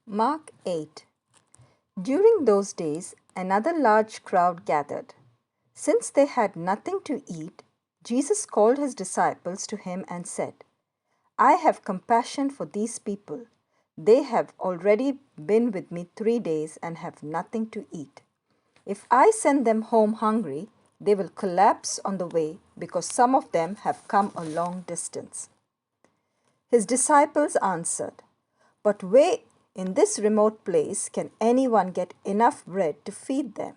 Mark 8. During those days, another large crowd gathered. Since they had nothing to eat, Jesus called his disciples to him and said, I have compassion for these people. They have already been with me 3 days and have nothing to eat. If I send them home hungry, they will collapse on the way because some of them have come a long distance. His disciples answered, But where in this remote place can anyone get enough bread to feed them?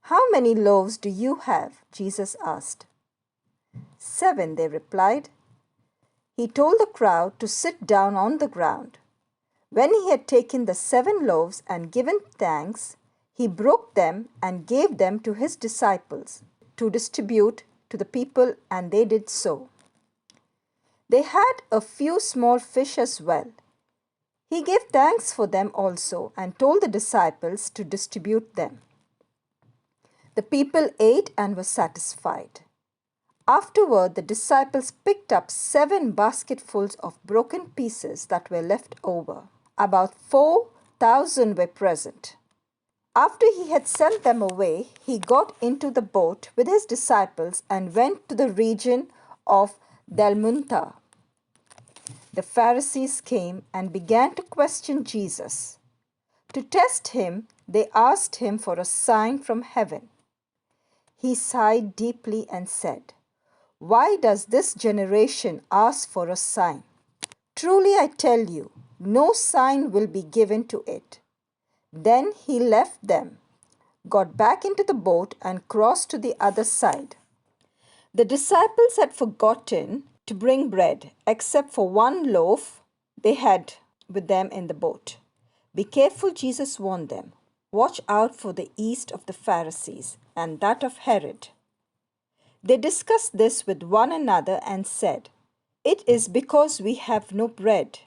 How many loaves do you have? Jesus asked. 7, they replied. He told the crowd to sit down on the ground. When he had taken the 7 loaves and given thanks, he broke them and gave them to his disciples to distribute to the people, and they did so. They had a few small fish as well. He gave thanks for them also and told the disciples to distribute them. The people ate and were satisfied. Afterward, the disciples picked up 7 basketfuls of broken pieces that were left over. About 4,000 were present. After he had sent them away, he got into the boat with his disciples and went to the region of Dalmunta. The Pharisees came and began to question Jesus. To test him, they asked him for a sign from heaven. He sighed deeply and said, Why does this generation ask for a sign? Truly I tell you, no sign will be given to it. Then he left them, got back into the boat, and crossed to the other side. The disciples had forgotten to bring bread, except for 1 loaf they had with them in the boat. Be careful, Jesus warned them. Watch out for the yeast of the Pharisees and that of Herod. They discussed this with one another and said, It is because we have no bread.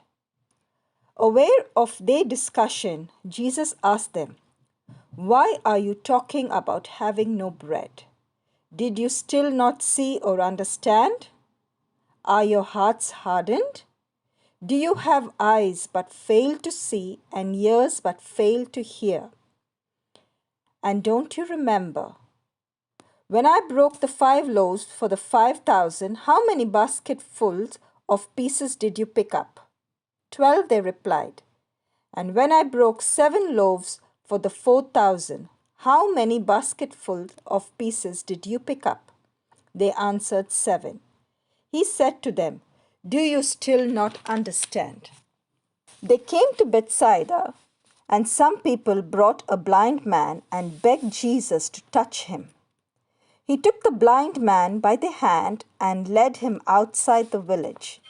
Aware of their discussion, Jesus asked them, Why are you talking about having no bread? Did you still not see or understand? Are your hearts hardened? Do you have eyes but fail to see and ears but fail to hear? And don't you remember? When I broke the 5 loaves for the 5,000, how many basketfuls of pieces did you pick up? 12, they replied. And when I broke 7 loaves for the 4,000, how many basketfuls of pieces did you pick up? They answered 7. He said to them, Do you still not understand? They came to Bethsaida, and some people brought a blind man and begged Jesus to touch him. He took the blind man by the hand and led him outside the village.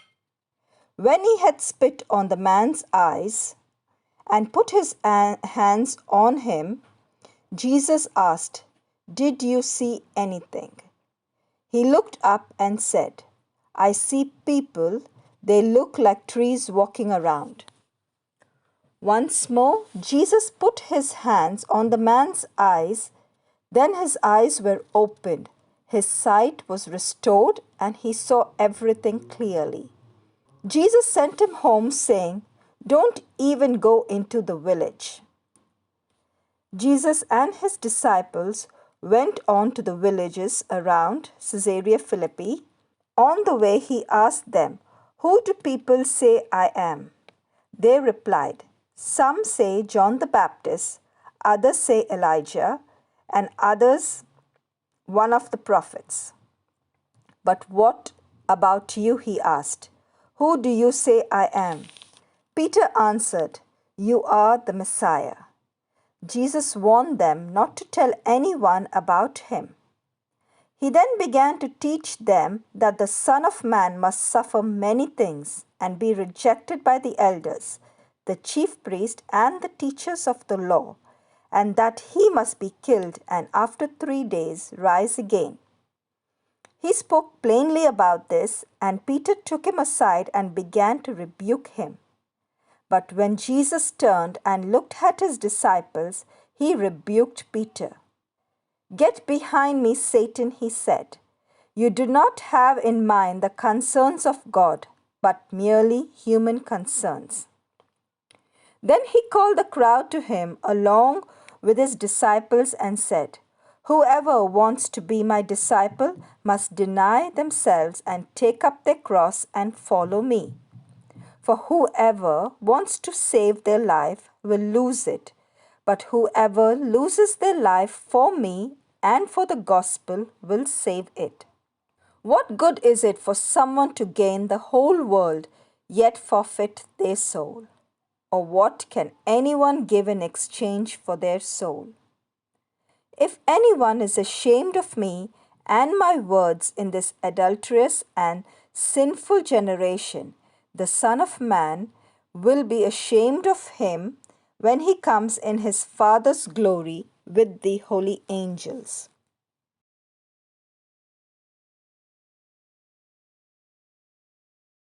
When he had spit on the man's eyes and put his hands on him, Jesus asked, Did you see anything? He looked up and said, I see people, they look like trees walking around. Once more, Jesus put his hands on the man's eyes. Then his eyes were opened, his sight was restored, and he saw everything clearly. Jesus sent him home, saying, Don't even go into the village. Jesus and his disciples went on to the villages around Caesarea Philippi. On the way, he asked them, Who do people say I am? They replied, Some say John the Baptist, others say Elijah, and others one of the prophets. But what about you? He asked. Who do you say I am? Peter answered, You are the Messiah. Jesus warned them not to tell anyone about him. He then began to teach them that the Son of Man must suffer many things and be rejected by the elders, the chief priests, and the teachers of the law, and that he must be killed and after 3 days rise again. He spoke plainly about this, and Peter took him aside and began to rebuke him. But when Jesus turned and looked at his disciples, he rebuked Peter. Get behind me, Satan, he said. You do not have in mind the concerns of God, but merely human concerns. Then he called the crowd to him along with his disciples and said, "Whoever wants to be my disciple must deny themselves and take up their cross and follow me. For whoever wants to save their life will lose it, but whoever loses their life for me and for the gospel will save it. What good is it for someone to gain the whole world yet forfeit their soul? Or what can anyone give in exchange for their soul? If anyone is ashamed of me and my words in this adulterous and sinful generation, the Son of Man will be ashamed of him when he comes in his Father's glory with the holy angels."